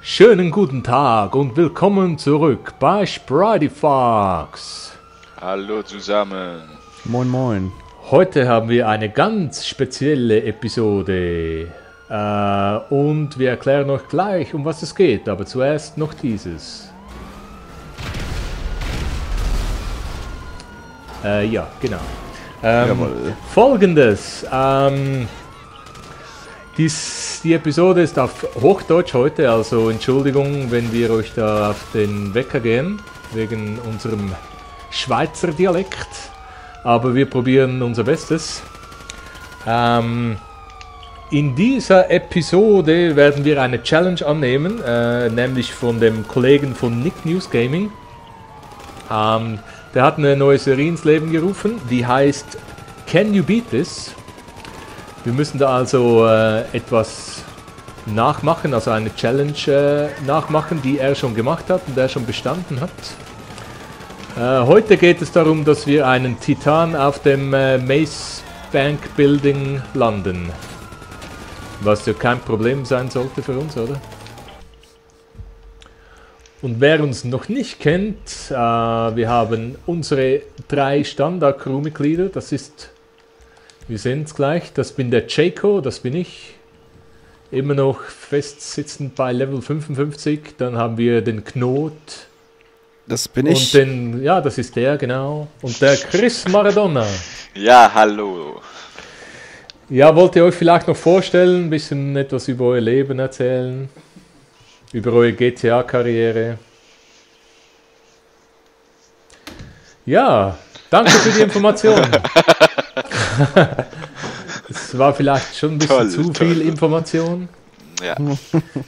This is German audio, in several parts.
Schönen guten Tag und willkommen zurück bei Sprityfox. Hallo zusammen. Moin moin. Heute haben wir eine ganz spezielle Episode und wir erklären euch gleich, um was es geht, aber zuerst noch dieses. Ja, genau. Folgendes. Die Episode ist auf Hochdeutsch heute, also Entschuldigung, wenn wir euch da auf den Wecker gehen, wegen unserem Schweizer Dialekt, aber wir probieren unser Bestes. In dieser Episode werden wir eine Challenge annehmen, nämlich von dem Kollegen von Nick News Gaming. Der hat eine neue Serie ins Leben gerufen, die heißt Can You Beat This? Wir müssen da also etwas nachmachen, also eine Challenge nachmachen, die er schon gemacht hat und er schon bestanden hat. Heute geht es darum, dass wir einen Titan auf dem Maze Bank Building landen. Was ja kein Problem sein sollte für uns, oder? Und wer uns noch nicht kennt, wir haben unsere 3 Standard-Crew-Mitglieder, wir sehen es gleich, das bin der Jaco, das bin ich, immer noch festsitzend bei Level 55, dann haben wir den Knot. Das bin ich. Und das ist der, genau. Und der Chris Maradona. Ja, hallo. Ja, wollt ihr euch vielleicht noch vorstellen, ein bisschen etwas über euer Leben erzählen? Über eure GTA-Karriere? Ja, danke für die Information. Es war vielleicht schon ein bisschen zu viel Information. Ja.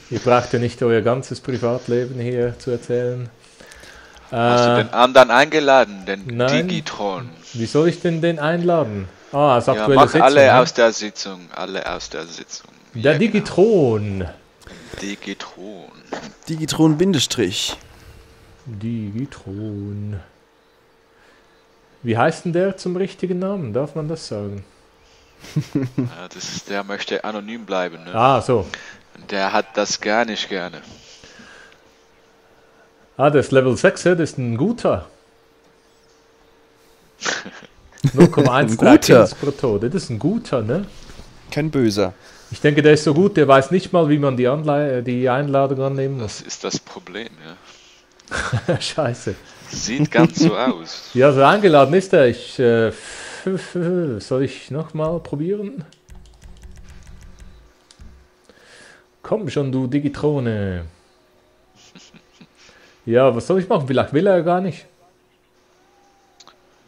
Ihr braucht ja nicht euer ganzes Privatleben hier zu erzählen. Hast du den anderen eingeladen, den Nein. Digitron? Wie soll ich denn den einladen? Als Ja, aktuelle mach Sitzung. alle ne? aus der Sitzung, Der Ja, Digitron. Genau. Digitron. Digitron Bindestrich. Digitron. Wie heißt denn der zum richtigen Namen? Darf man das sagen? Ja, der möchte anonym bleiben, ne? So. Der hat das gar nicht gerne. Der ist Level 6, das ist ein guter. 0,13 Kills pro Tode, das ist ein guter, ne? Kein Böser. Ich denke, der ist so gut, der weiß nicht mal, wie man die Einladung annehmen muss. Das ist das Problem, ja. Scheiße. Sieht ganz so aus. Ja, so eingeladen ist er. Soll ich nochmal probieren? Komm schon, du Digitrone. Ja, was soll ich machen? Vielleicht will er gar nicht.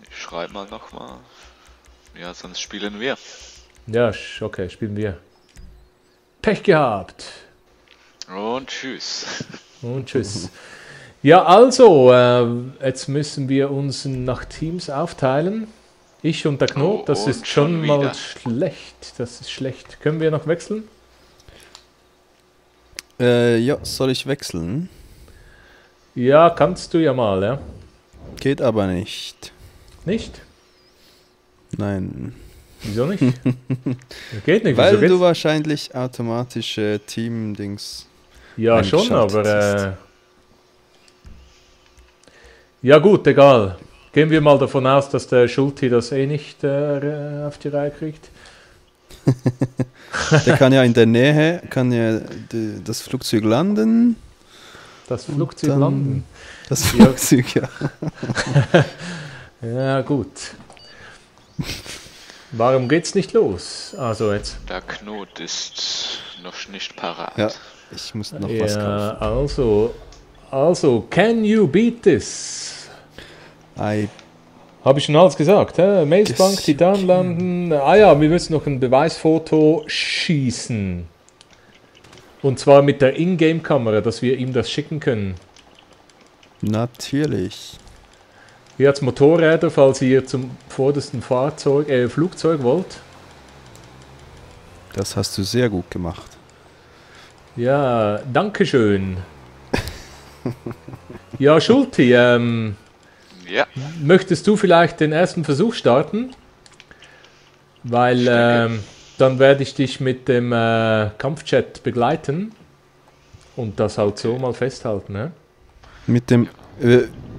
Ich schreibe mal nochmal. Ja, sonst spielen wir. Ja, okay, spielen wir. Pech gehabt. Und tschüss. Und tschüss. Ja, also, jetzt müssen wir uns nach Teams aufteilen. Ich und der Knot, das ist schon mal schlecht. Das ist schlecht. Können wir noch wechseln? Ja, soll ich wechseln? Ja, kannst du ja mal, ja. Geht aber nicht. Nicht? Nein. Wieso nicht? Geht nicht. Weil wieso du wahrscheinlich automatische Team-Dings. Ja, schon, eingeschaltet aber... Ja gut, egal. Gehen wir mal davon aus, dass der Schulti das nicht auf die Reihe kriegt. Der kann ja in der Nähe, das Flugzeug landen. Das Flugzeug landen. Das Flugzeug, ja. Ja gut. Warum geht's nicht los? Also jetzt. Der Knot ist noch nicht parat. Ja, ich muss noch was Ja, kaufen. also, can you beat this? I Habe ich schon alles gesagt, hä? Maze Bank, Titan landen. Ja, wir müssen noch ein Beweisfoto schießen. Und zwar mit der Ingame-Kamera, dass wir ihm das schicken können. Natürlich. Hier hat's Motorräder, falls ihr zum vordersten Flugzeug wollt. Das hast du sehr gut gemacht. Ja, danke schön. Ja, Schulti, Ja. möchtest du vielleicht den ersten Versuch starten? Weil dann werde ich dich mit dem Kampfchat begleiten. Und das halt so mal festhalten, ne? Mit dem.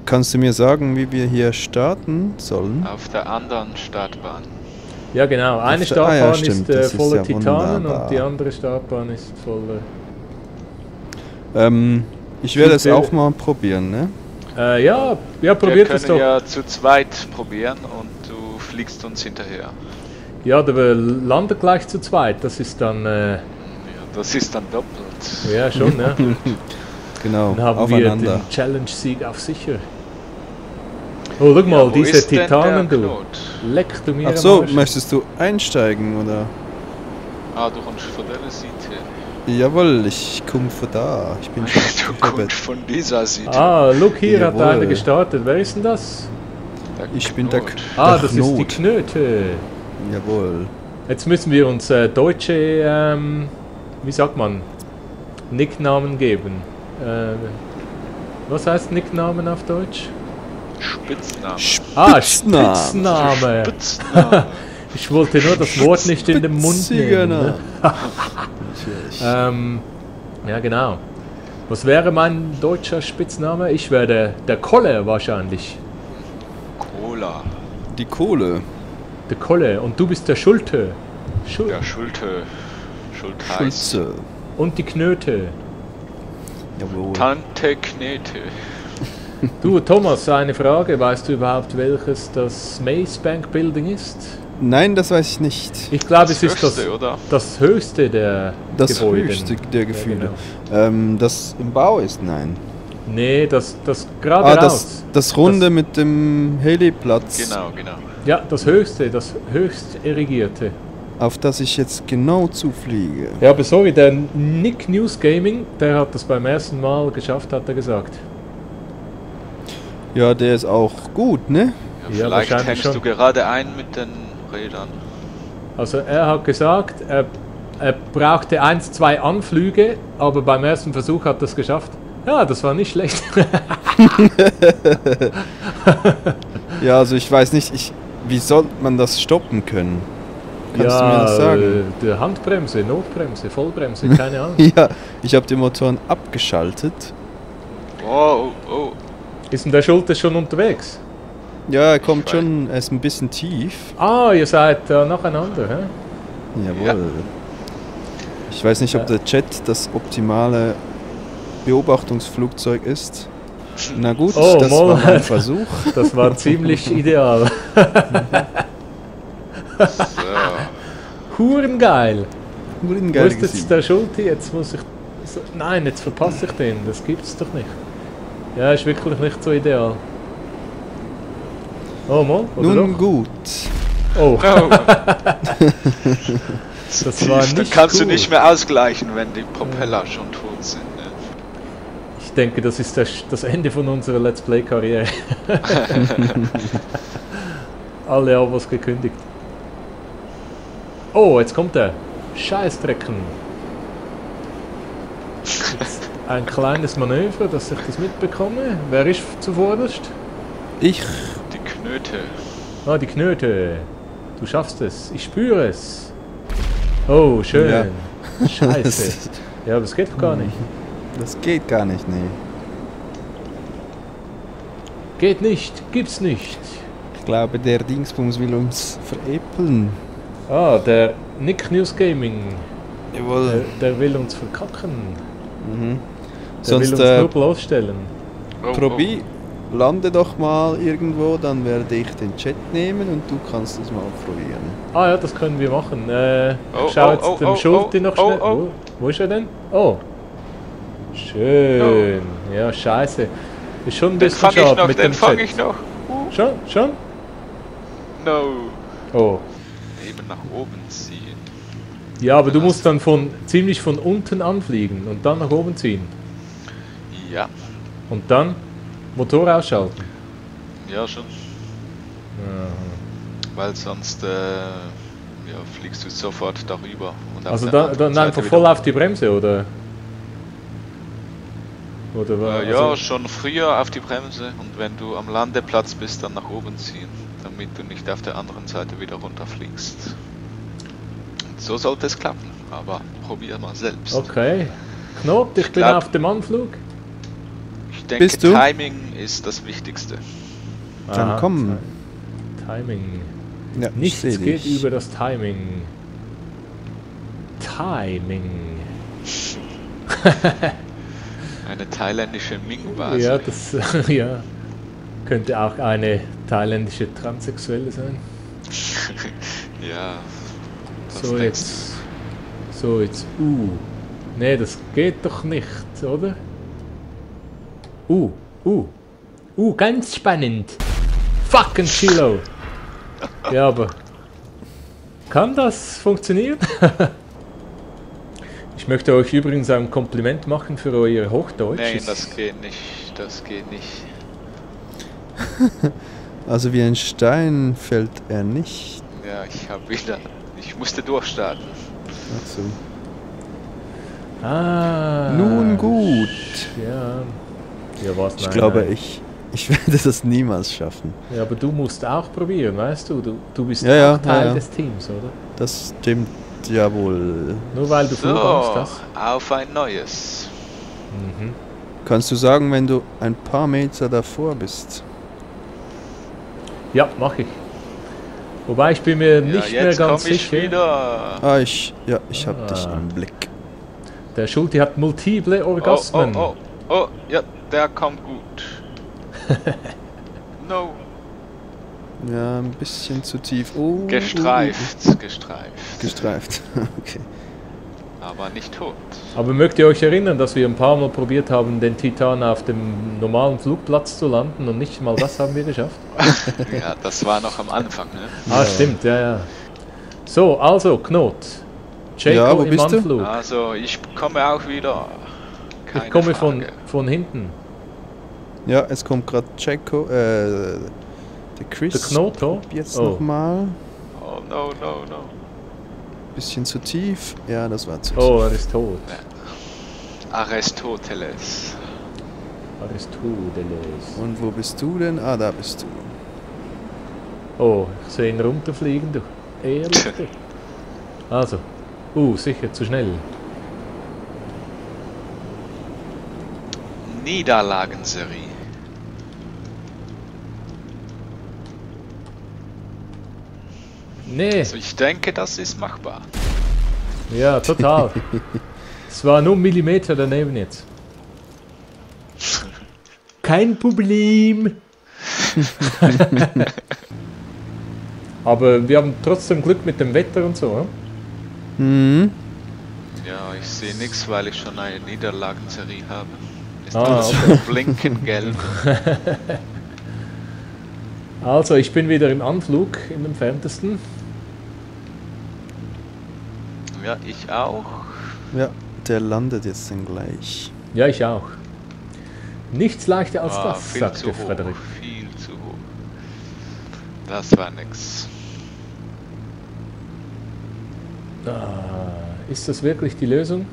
Kannst du mir sagen, wie wir hier starten sollen? Auf der anderen Startbahn. Ja genau, eine Auf der- ah ja, Startbahn stimmt, ist das ist voller ja Titanen wunderbar. und die andere Startbahn ist voller... Ich werde es Super. auch mal probieren, ne? Ja, Wir probiert es können doch. ja zu zweit probieren und du fliegst uns hinterher. Ja, wir landen gleich zu zweit, das ist dann... Ja, das ist dann doppelt. ja, schon, ne? Genau, Dann haben wir aufeinander. den Challenge-Sieg auf sicher. Oh, guck mal, wo diese ist denn Titanen, der du. Knot? Leck du mir Ach am so, Arsch. möchtest du einsteigen, oder? Ah, du kommst von der Seite. Jawohl, ich komme von da. Ich bin schon Du aufgehört. kommst von dieser Seite. Ah, look, hier hat Jawohl. einer gestartet. Wer ist denn das? Der Ich bin der Knot. Ah, Der das ist die Knot. Knöte. Jawohl. Jetzt müssen wir uns deutsche, wie sagt man, Nicknamen geben. Was heißt Nicknamen auf Deutsch? Spitzname. Ah, Spitzname. Spitzname. Spitzname. Ich wollte nur das Wort nicht in den Mund nehmen. Ne? Natürlich. Ja, genau. Was wäre mein deutscher Spitzname? Ich wäre der Kolle wahrscheinlich. Cola. Die Kohle. Der Kolle. Und du bist der Schulte. Der Schultheiß. Schulze. Und die Knöte. Jawohl. Tante Knete. Du, Thomas, eine Frage. Weißt du überhaupt, welches das Maze Bank Building ist? Nein, das weiß ich nicht. Ich glaube, Das es ist höchste, oder? das höchste der Das Gebäude. höchste der Gefühle. Ja, Das im Bau ist, nein. Nee, das gerade raus. das Runde mit dem Heliplatz, Genau, genau. Ja, das höchste, das höchst erigierte. auf das ich jetzt genau zufliege. Ja, aber sorry, der Nick News Gaming, der hat das beim ersten Mal geschafft, hat er gesagt. Ja, der ist auch gut, ne? Ja, Ja, vielleicht wahrscheinlich hängst schon. du gerade ein mit den Rädern. Also er hat gesagt, er brauchte 2 Anflüge, aber beim ersten Versuch hat er es geschafft. Ja, das war nicht schlecht. Ja, also ich weiß nicht, wie soll man das stoppen können? Kannst du mir das sagen? Die Handbremse, Notbremse, Vollbremse, keine Ahnung. Ja, ich habe die Motoren abgeschaltet. Oh, oh. Ist denn der Schulter schon unterwegs? Ja, er kommt weiß. schon, er ist ein bisschen tief. Ah, ihr seid nacheinander, hä? Jawohl. Ja. Ich weiß nicht, ob der Jet das optimale Beobachtungsflugzeug ist. Na gut, Oh, das war Moment. mein Versuch. Das war ziemlich ideal. So. Hurengeil. Wo Geil ist jetzt der Schulti? Jetzt muss ich... Nein, jetzt verpasse ich den. Das gibt's doch nicht. Ja, ist wirklich nicht so ideal. Oh, mal, oder Nun doch? gut. Oh, Oh. das war Dann nicht kannst du gut. nicht mehr ausgleichen, wenn die Propeller schon tot sind. Ne? Ich denke, das ist das Ende von unserer Let's Play-Karriere. Alle Abos gekündigt. Oh, jetzt kommt er. Scheißdrecken. Jetzt ein kleines Manöver, dass ich das mitbekomme. Wer ist zuvorderst? Ich. Die Knöte. Ah, die Knöte. Du schaffst es. Ich spüre es. Oh, schön. Ja. Scheiße. Ja, aber das geht doch gar nicht. Das geht gar nicht, nee. Geht nicht. Gibt's nicht. Ich glaube, der Dingsbums will uns veräppeln. Ah, der Nick News Gaming. Jawohl. Der will uns verkacken. Mhm. Der will Sonst, uns nur bloßstellen. Oh, Probi, lande doch mal irgendwo, dann werde ich den Chat nehmen und du kannst es mal probieren. Ah ja, das können wir machen. Oh, Ich schau oh, jetzt oh, dem oh, Schulti oh, noch oh, schnell. oh. Wo ist er denn? Oh. Schön. Ja, scheiße. Ist schon ein Den bisschen fange ich schade noch, mit den dem fange Chat. ich noch. Schon? No. Oh. Eben nach oben ziehen. Ja, aber du musst dann ziemlich von unten anfliegen und dann nach oben ziehen. Ja, Und dann Motor ausschalten. ja schon. Weil sonst fliegst du sofort darüber. Und auf Also der dann anderen Seite einfach wieder voll auf die Bremse, oder? Oder was? ja, schon früher auf die Bremse und wenn du am Landeplatz bist, dann nach oben ziehen, damit du nicht auf der anderen Seite wieder runterfliegst. Und so sollte es klappen, aber probier mal selbst. Okay. Knot, ich bin glaub- auf dem Anflug. Ich denke, Bist du? Timing ist das Wichtigste. Dann Aha, komm. Timing. Ja, ich Nichts seh geht dich. über das Timing. Timing. Eine thailändische Ming-Base. Ja, das ja, könnte auch eine thailändische Transsexuelle sein. Ja. Das So denkst jetzt. So jetzt. Nee, das geht doch nicht, oder? Ganz spannend. Fucking Chilo. Ja, aber. Kann das funktionieren? Ich möchte euch übrigens ein Kompliment machen für euer Hochdeutsch. Nein, Es- das geht nicht. Das geht nicht. Also wie ein Stein fällt er nicht. Ja, ich musste durchstarten. Ach so. Ah. Nun gut. Ja. Ja, was? Ich Nein, glaube, nein. ich werde das niemals schaffen. Ja, aber du musst auch probieren, weißt du? Du bist Ja, auch Teil ja. des Teams, oder? Das stimmt ja wohl. Nur weil du Flugangst So, hast. auf ein neues. Mhm. Kannst du sagen, wenn du ein paar Meter davor bist? Ja, mach ich. Wobei ich bin mir nicht ja, mehr jetzt ganz komm ich sicher. wieder. Ah, ich hab dich Ah. im Blick. Der Schulti hat multiple Orgasmen. Oh, ja, der kommt gut. No. Ja, ein bisschen zu tief. Oh, Gestreift. Gestreift. Okay. Aber nicht tot. Aber mögt ihr euch erinnern, dass wir ein paar Mal probiert haben, den Titan auf dem normalen Flugplatz zu landen und nicht mal das haben wir geschafft? Ja, das war noch am Anfang, ne? Ah, stimmt, ja. So, also, Knot. Ja, Jaco wo im bist du? Anflug. Also, ich komme auch wieder. Keine Ich komme Frage. von hinten. Ja, es kommt gerade Checo, der Chris. Der Knoto. Jetzt Oh. nochmal. Oh, no. Bisschen zu tief. Ja, das war zu Oh, tief. er ist tot. Aristoteles. Aristoteles. Und wo bist du denn? Ah, da bist du. Oh, ich sehe ihn runterfliegen, du. Ehrlich, du. Also. Sicher, zu schnell. Niederlagenserie. Nee, Also ich denke, das ist machbar. ja, total. Es war nur ein Millimeter daneben jetzt. Kein Problem. Aber wir haben trotzdem Glück mit dem Wetter und so. Mhm. Ja, ich sehe nichts, weil ich schon eine Niederlagenserie habe. Ist Ah, alles okay. blinkend gelb. Also, ich bin wieder im Anflug, im entferntesten. Ja, ich auch. Ja, der landet jetzt dann gleich. Ja, ich auch. Nichts leichter als das, viel sagte zu hoch, Frederik. viel zu hoch. Das war nix. Ist das wirklich die Lösung?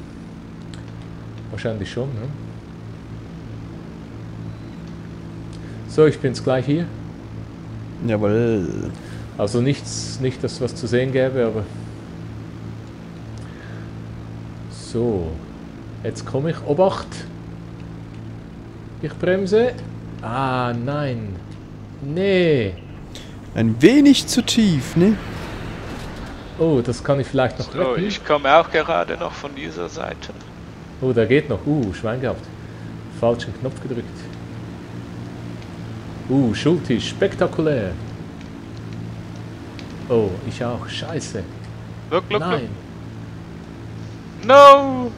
Wahrscheinlich schon, ne? So, ich bin's gleich hier. Jawohl. Also nicht, dass was zu sehen gäbe, aber... So, jetzt komme ich. Obacht! Ich bremse. Ah, nein. Nee. Ein wenig zu tief, ne? Oh, das kann ich vielleicht noch So, retten. ich komme auch gerade noch von dieser Seite. Oh, da geht noch. Schwein gehabt. Falschen Knopf gedrückt. Schulti, spektakulär. Oh, ich auch. Scheiße. Look. Nein. No!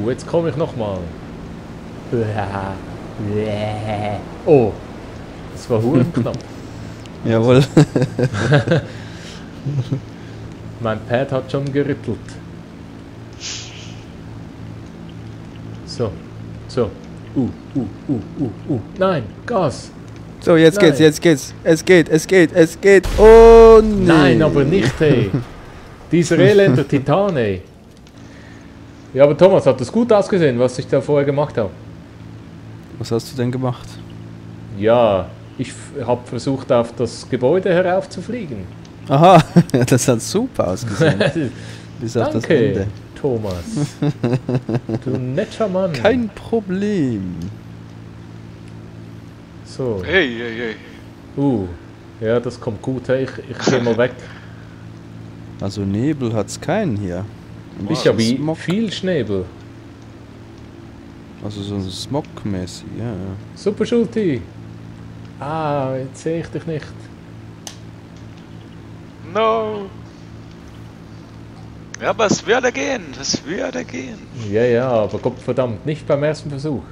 Jetzt komme ich nochmal. Oh, das war hurenknapp. Jawohl. Mein Pad hat schon gerüttelt. So. Nein, Gas. So, jetzt Nein. geht's. Es geht. Oh, nee. Nein, aber nicht, hey. Dieser elender Titan, ey. Ja, aber Thomas, hat das gut ausgesehen, was ich da vorher gemacht habe? Was hast du denn gemacht? Ja, ich habe versucht, auf das Gebäude heraufzufliegen. Aha, das hat super ausgesehen. Bis auf das Danke, Ende. Thomas. Du netter Mann. Kein Problem. So. Hey. Ja, das kommt gut. Hey, ich geh mal weg. Also Nebel hat's keinen hier. Ein Ist ja bisschen wie Smog. viel Schnäbel. Also so Smog-mäßig, ja. Super Schulti. Jetzt sehe ich dich nicht. No. Ja, aber es würde gehen. Ja, aber Gottverdammt, nicht beim ersten Versuch.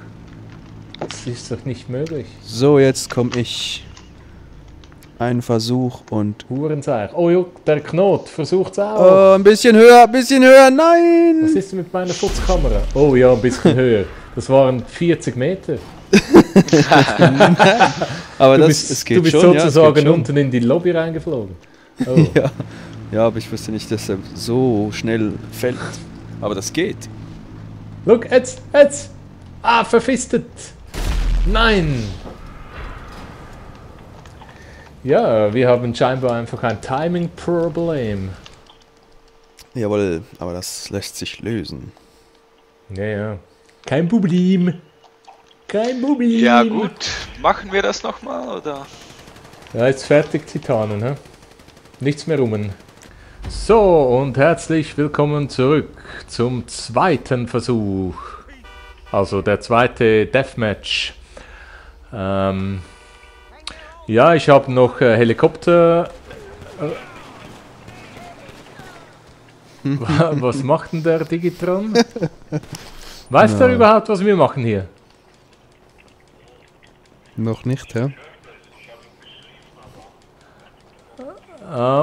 Das ist doch nicht möglich. So, jetzt komme ich. Ein Versuch und... Hurenseich. Oh jo, der Knot versucht's auch. Oh, ein bisschen höher, nein! Was ist denn mit meiner Fuchskamera? Oh ja, ein bisschen höher. Das waren 40 Meter. Aber Du es bist, geht du bist schon, ja, es sozusagen geht schon. unten in die Lobby reingeflogen. Oh. Ja, aber ich wusste nicht, dass er so schnell fällt. Aber das geht. Look, jetzt! Verfistet! Nein! Ja, wir haben scheinbar einfach ein Timing-Problem. Jawohl, aber das lässt sich lösen. Ja. Kein Problem. Ja gut, machen wir das nochmal, oder? Ja, jetzt fertig, Titanen, hä? Nichts mehr rum. So, und herzlich willkommen zurück zum zweiten Versuch. Also der zweite Deathmatch. Ja, ich habe noch Helikopter. Was macht denn der Digitron? Weiß der überhaupt, was wir machen hier? Noch nicht, ja?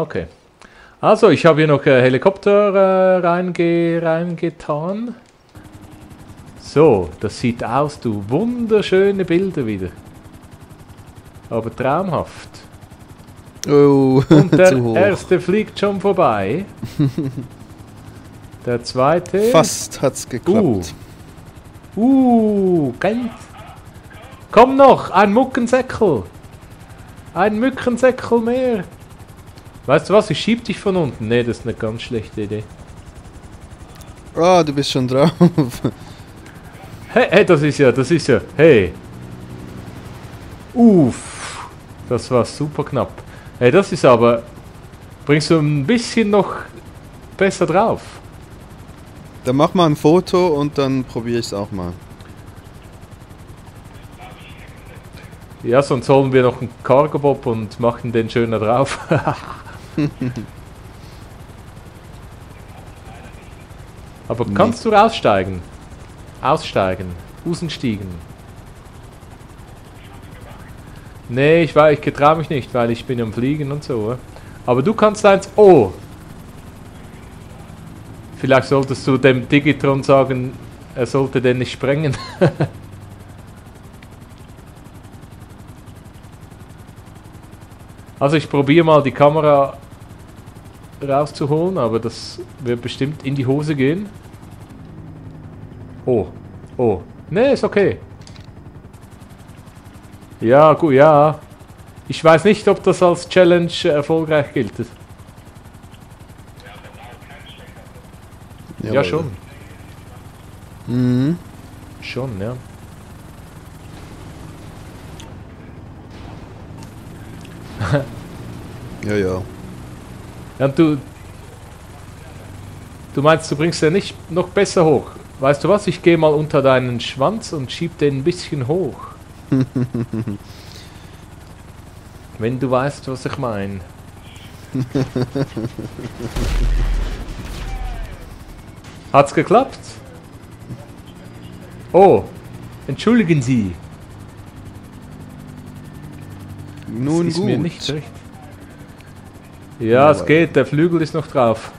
Okay. Also, ich habe hier noch Helikopter reingetan. So, das sieht aus, du wunderschöne Bilder wieder. Aber traumhaft. Oh, Und der zu hoch. erste fliegt schon vorbei. Der zweite. Fast hat's geklappt. Kennt. Komm noch, ein Muckensäckel. Ein Mückensäckel mehr. Weißt du was, ich schieb dich von unten. Ne, das ist eine ganz schlechte Idee. Oh, du bist schon drauf. Hey, das ist ja, hey. Uff, das war super knapp. Hey, das ist aber, bringst du ein bisschen noch besser drauf. Dann mach mal ein Foto und dann probiere ich es auch mal. Ja, sonst holen wir noch einen Cargo-Bob und machen den schöner drauf. Aber kannst du aussteigen? Aussteigen. Außenstiegen. Nee, ich getraue mich nicht, weil ich bin am Fliegen und so. Aber du kannst eins... Oh! Vielleicht solltest du dem Digitron sagen, er sollte den nicht sprengen. Also ich probiere mal die Kamera rauszuholen, aber das wird bestimmt in die Hose gehen. Oh. Ne, ist okay. Ja, gut, ja. Ich weiß nicht, ob das als Challenge erfolgreich gilt. Ja, Jawohl. schon. Mhm. Schon, ja. Ja. Ja, und du meinst, du bringst den nicht noch besser hoch. Weißt du was, ich gehe mal unter deinen Schwanz und schieb den ein bisschen hoch. Wenn du weißt, was ich meine. Hat's geklappt? Oh, entschuldigen Sie. Nun Das ist gut. mir nicht recht. Ja, es geht, der Flügel ist noch drauf.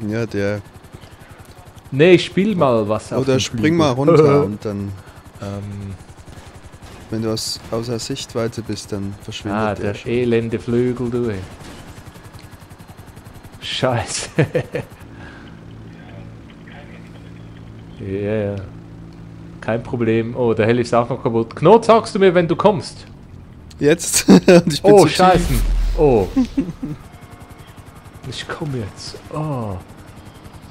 Ja, der... Nee, ich spiel mal was auf Oder dem spring Flügel. mal runter und dann... Ähm, Wenn du außer Sichtweite bist, dann verschwindet der schon. elende Flügel, du. Ey. Scheiße. Ja. Kein Problem. Oh, der Heli ist auch noch kaputt. Knot, sagst du mir, wenn du kommst? Jetzt? Und ich bin Oh, zu tief. Scheiße. Oh. Ich komme jetzt. Oh.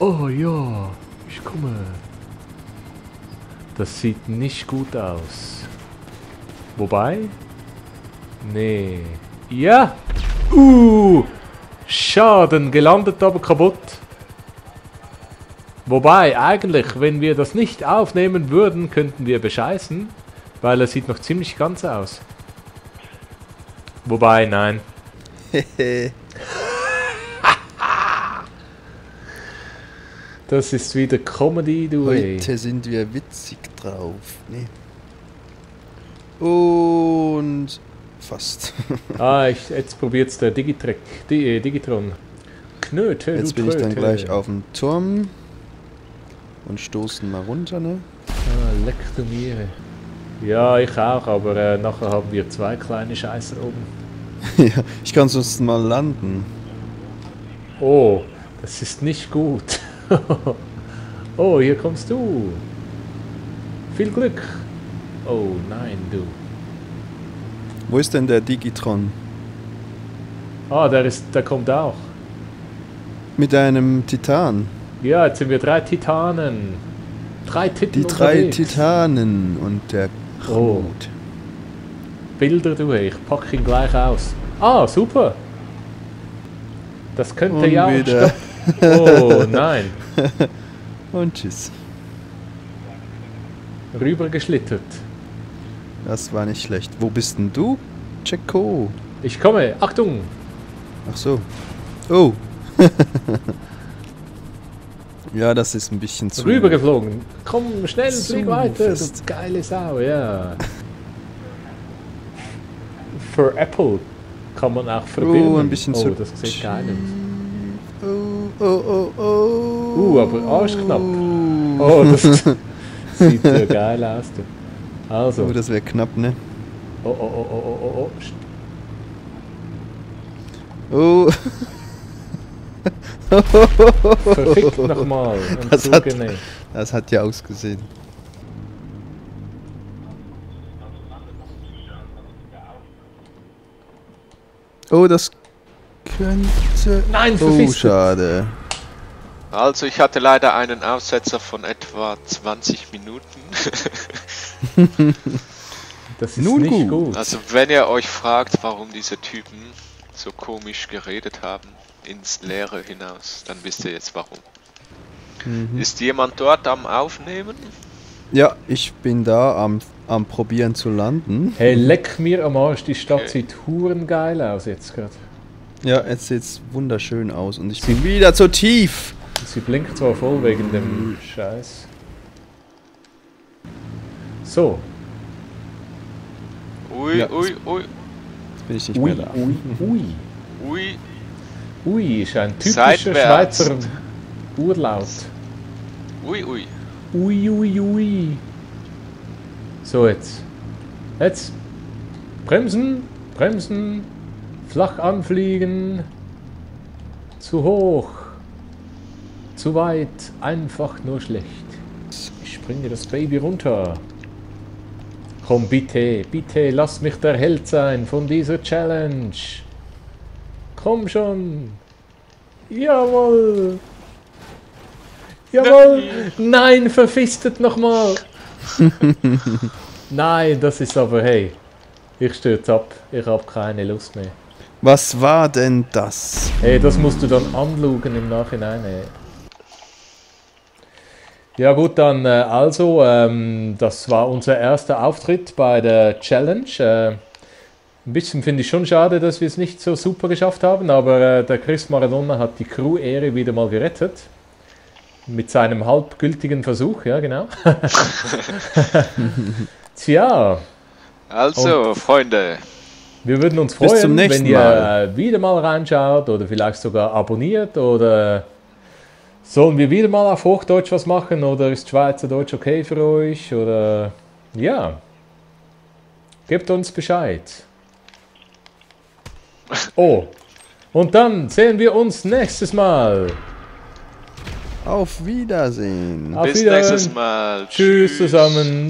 Oh ja, ich komme. Das sieht nicht gut aus. Wobei? Nee. Ja! Schaden, gelandet, aber kaputt. Wobei, eigentlich, wenn wir das nicht aufnehmen würden, könnten wir bescheißen. Weil er sieht noch ziemlich ganz aus. Wobei, nein. Das ist wieder Comedy, du. Heute sind wir witzig drauf. Nee. Und fast. Jetzt probiert's der Digitron. Knöte, Jetzt bin ich dann gleich auf dem Turm. Und stoßen mal runter, ne? Ah, leck du mir. Ja, ich auch, aber nachher haben wir 2 kleine Scheißer oben. Ja, ich kann sonst mal landen. Oh, das ist nicht gut. Oh, hier kommst du. Viel Glück. Oh nein, du. Wo ist denn der Digitron? Ah, der kommt auch. Mit einem Titan. Ja, jetzt sind wir 3 Titanen. 3 Titten Die 3 unterwegs. Titanen und der Oh. Krut. Bilder, du, ich pack ihn gleich aus. Ah, super. Das könnte Und ja auch wieder. Oh, nein. Und tschüss. Rübergeschlittert. Das war nicht schlecht. Wo bist denn du, Checo? Ich komme. Achtung. Ach so. Oh. Ja, das ist ein bisschen zu... Rübergeflogen. Komm, schnell, Zu flieg weiter. Du fest. geile Sau, ja. Für Apple kann man auch verbinden. Oh, ein bisschen zu... das sieht geil aus. Oh. Aber arschknapp. Oh, das sieht ja geil aus. Du. Also. Oh, das wäre knapp, ne? Oh. Oh. Verfickt nochmal. Das hat ja ausgesehen. Oh, das könnte... Nein, Oh, verfisst. schade. Also ich hatte leider einen Aussetzer von etwa 20 Minuten. Das ist Nun nicht gut. gut. Also wenn ihr euch fragt, warum diese Typen so komisch geredet haben, ins Leere hinaus, dann wisst ihr jetzt warum. Ist jemand dort am Aufnehmen? Ja, ich bin da am Probieren zu landen. Hey, leck mir am Arsch, die Stadt Okay. sieht hurengeil aus jetzt gerade. Ja, jetzt sieht's wunderschön aus und ich bin wieder zu tief. Sie blinkt zwar voll wegen dem Scheiß. So. Ui, Ja, ui, ui, Jetzt bin ich nicht mehr da. ui. Ui, ist ein typischer Seitwärts. Schweizer Urlaut. Ui, ui. Ui. So, jetzt. Jetzt. Bremsen. Flach anfliegen. Zu hoch. Zu weit. Einfach nur schlecht. Ich springe das Baby runter. Komm, bitte, lass mich der Held sein von dieser Challenge. Komm schon. Jawohl. Nein, verfistet nochmal. Nein, das ist aber, hey. Ich stürze ab. Ich habe keine Lust mehr. Was war denn das? Hey, das musst du dann anschauen im Nachhinein, ey. Ja gut, dann das war unser erster Auftritt bei der Challenge. Ein bisschen finde ich schon schade, dass wir es nicht so super geschafft haben, aber der Chris Maradona hat die Crew-Ehre wieder mal gerettet. Mit seinem halbgültigen Versuch, ja genau. Tja. Also, Freunde, Wir würden uns Bis zum freuen, nächsten wenn ihr Mal. wieder mal reinschaut oder vielleicht sogar abonniert oder sollen wir wieder mal auf Hochdeutsch was machen oder ist Schweizerdeutsch okay für euch oder ja, gebt uns Bescheid. Oh, und dann sehen wir uns nächstes Mal. Auf Wiedersehen. Auf bis Wiedersehen. nächstes Mal. Tschüss zusammen.